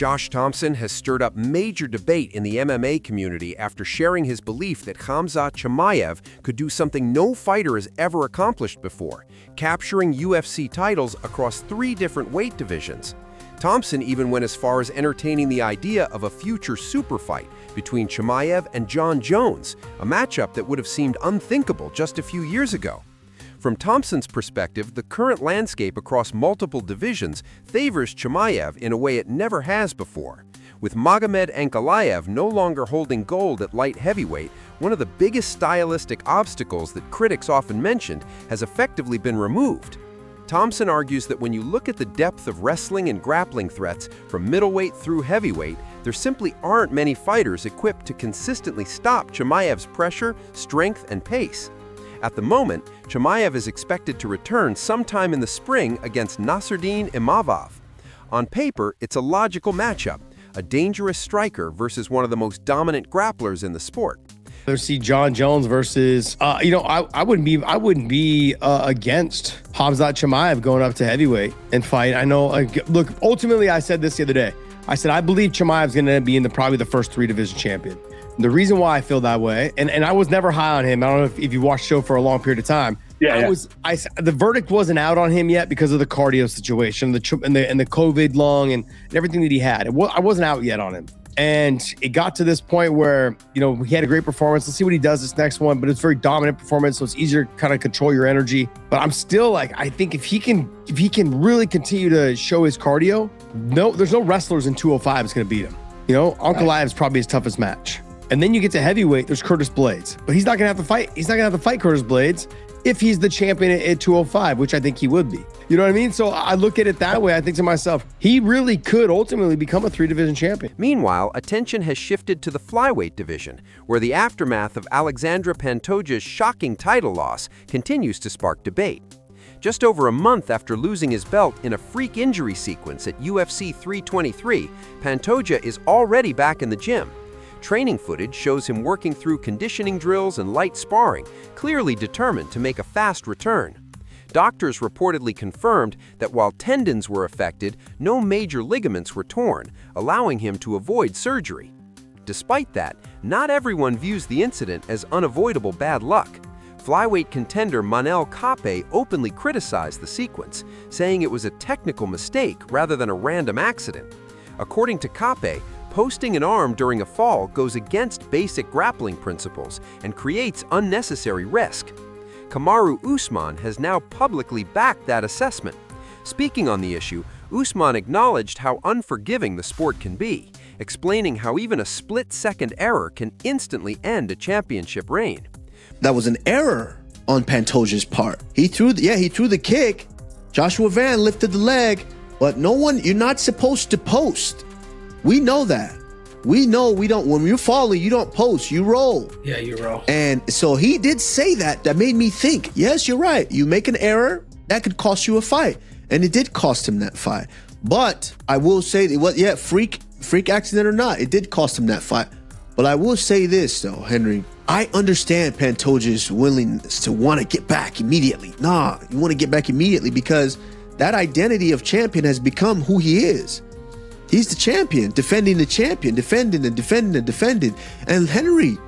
Josh Thompson has stirred up major debate in the MMA community after sharing his belief that Khamzat Chimaev could do something no fighter has ever accomplished before, capturing UFC titles across 3 different weight divisions. Thompson even went as far as entertaining the idea of a future super fight between Chimaev and Jon Jones, a matchup that would have seemed unthinkable just a few years ago. From Thompson's perspective, the current landscape across multiple divisions favors Chimaev in a way it never has before. With Magomed Ankalaev no longer holding gold at light heavyweight, one of the biggest stylistic obstacles that critics often mentioned has effectively been removed. Thompson argues that when you look at the depth of wrestling and grappling threats from middleweight through heavyweight, there simply aren't many fighters equipped to consistently stop Chimaev's pressure, strength, and pace. At the moment, Chimaev is expected to return sometime in the spring against Nasruddin Imavov. On paper, it's a logical matchup, a dangerous striker versus one of the most dominant grapplers in the sport. Let's see Jon Jones versus, I wouldn't be against Khamzat Chimaev going up to heavyweight and fight. I know, look, ultimately I said this the other day. I said, I believe Chimaev's going to be in probably the first 3 division champion. The reason why I feel that way, and I was never high on him. I don't know if you watched the show for a long period of time. The verdict wasn't out on him yet because of the cardio situation, and the COVID lung and everything that he had. I wasn't out yet on him. And it got to this point where, he had a great performance. Let's see what he does this next one, but it's a very dominant performance, so it's easier to kind of control your energy. But I'm still I think if he can really continue to show his cardio, there's no wrestlers in 205 that's going to beat him. Ankalaev is probably his toughest match. And then you get to heavyweight, there's Curtis Blades. But he's not going to have to fight. He's not going to have to fight Curtis Blades if he's the champion at 205, which I think he would be. You know what I mean? So I look at it that way. I think to myself, he really could ultimately become a 3-division champion. Meanwhile, attention has shifted to the flyweight division, where the aftermath of Alexandra Pantoja's shocking title loss continues to spark debate. Just over a month after losing his belt in a freak injury sequence at UFC 323, Pantoja is already back in the gym. Training footage shows him working through conditioning drills and light sparring, clearly determined to make a fast return. Doctors reportedly confirmed that while tendons were affected, no major ligaments were torn, allowing him to avoid surgery. Despite that, not everyone views the incident as unavoidable bad luck. Flyweight contender Manel Kape openly criticized the sequence, saying it was a technical mistake rather than a random accident. According to Kape, posting an arm during a fall goes against basic grappling principles and creates unnecessary risk. Kamaru Usman has now publicly backed that assessment. Speaking on the issue, Usman acknowledged how unforgiving the sport can be, explaining how even a split-second error can instantly end a championship reign. That was an error on Pantoja's part. He threw the kick. Joshua Van lifted the leg, but you're not supposed to post. We know that. We know we don't. When you're falling, you don't post, you roll. Yeah, you roll. And so he did say that. That made me think, yes, you're right. You make an error, that could cost you a fight. And it did cost him that fight. But I will say, freak accident or not, it did cost him that fight. But I will say this, though, Henry. I understand Pantoja's willingness to want to get back immediately. You want to get back immediately because that identity of champion has become who he is. He's the champion, defending the champion, defending. And Henry,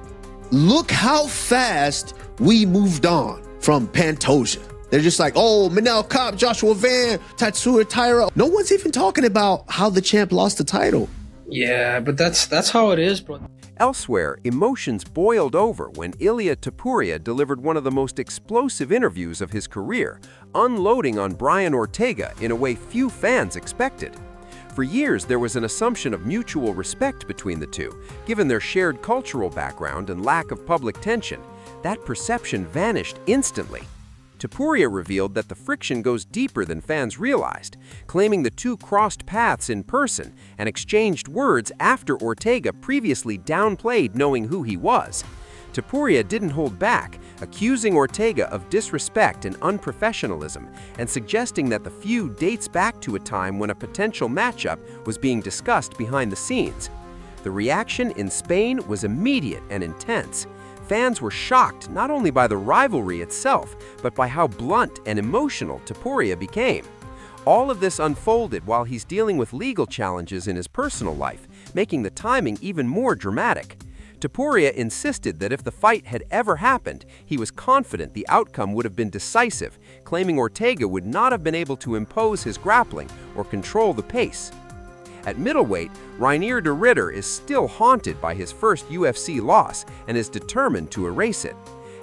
look how fast we moved on from Pantoja. They're just like, oh, Manel Kape, Joshua Van, Tatsuro Taira. No one's even talking about how the champ lost the title. Yeah, but that's how it is, bro. Elsewhere, emotions boiled over when Ilia Topuria delivered one of the most explosive interviews of his career, unloading on Brian Ortega in a way few fans expected. For years, there was an assumption of mutual respect between the two, given their shared cultural background and lack of public tension. That perception vanished instantly. Topuria revealed that the friction goes deeper than fans realized, claiming the two crossed paths in person and exchanged words after Ortega previously downplayed knowing who he was. Topuria didn't hold back, accusing Ortega of disrespect and unprofessionalism and suggesting that the feud dates back to a time when a potential matchup was being discussed behind the scenes. The reaction in Spain was immediate and intense. Fans were shocked not only by the rivalry itself, but by how blunt and emotional Topuria became. All of this unfolded while he's dealing with legal challenges in his personal life, making the timing even more dramatic. Topuria insisted that if the fight had ever happened, he was confident the outcome would have been decisive, claiming Ortega would not have been able to impose his grappling or control the pace. At middleweight, Reinier de Ridder is still haunted by his first UFC loss and is determined to erase it.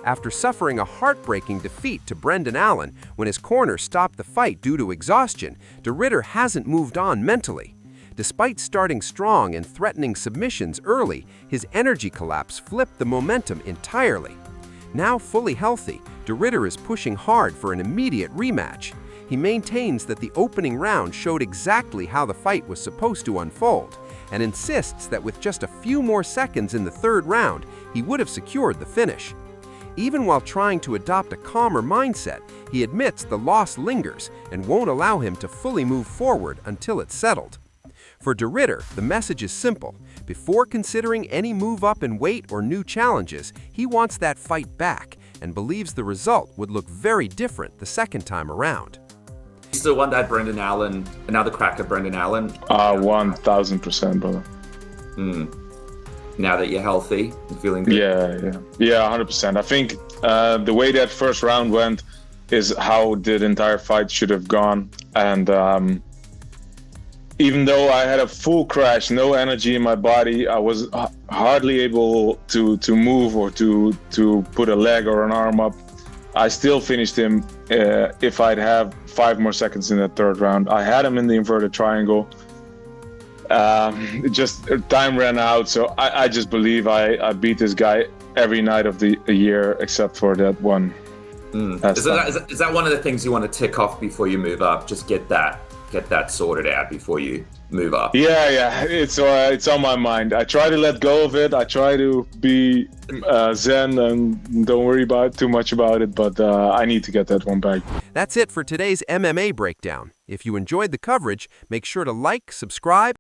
After suffering a heartbreaking defeat to Brendan Allen when his corner stopped the fight due to exhaustion, de Ridder hasn't moved on mentally. Despite starting strong and threatening submissions early, his energy collapse flipped the momentum entirely. Now fully healthy, de Ridder is pushing hard for an immediate rematch. He maintains that the opening round showed exactly how the fight was supposed to unfold, and insists that with just a few more seconds in the third round, he would have secured the finish. Even while trying to adopt a calmer mindset, he admits the loss lingers and won't allow him to fully move forward until it's settled. For de Ridder, the message is simple. Before considering any move up in weight or new challenges, he wants that fight back and believes the result would look very different the second time around. You still want that Brendan Allen, another crack at Brendan Allen? 1000%, brother. Now that you're healthy and feeling good? Yeah, 100%. I think the way that first round went is how the entire fight should have gone. And even though I had a full crash, no energy in my body, I was hardly able to move or to put a leg or an arm up. I still finished him if I'd have 5 more seconds in the third round. I had him in the inverted triangle. Just time ran out, so I just believe I beat this guy every night of the year except for that one. Is that one of the things you want to tick off before you move up? Just get that sorted out before you move up. Yeah, it's on my mind. I try to let go of it. I try to be zen and don't worry too much about it, but I need to get that one back. That's it for today's MMA breakdown. If you enjoyed the coverage, make sure to like, subscribe,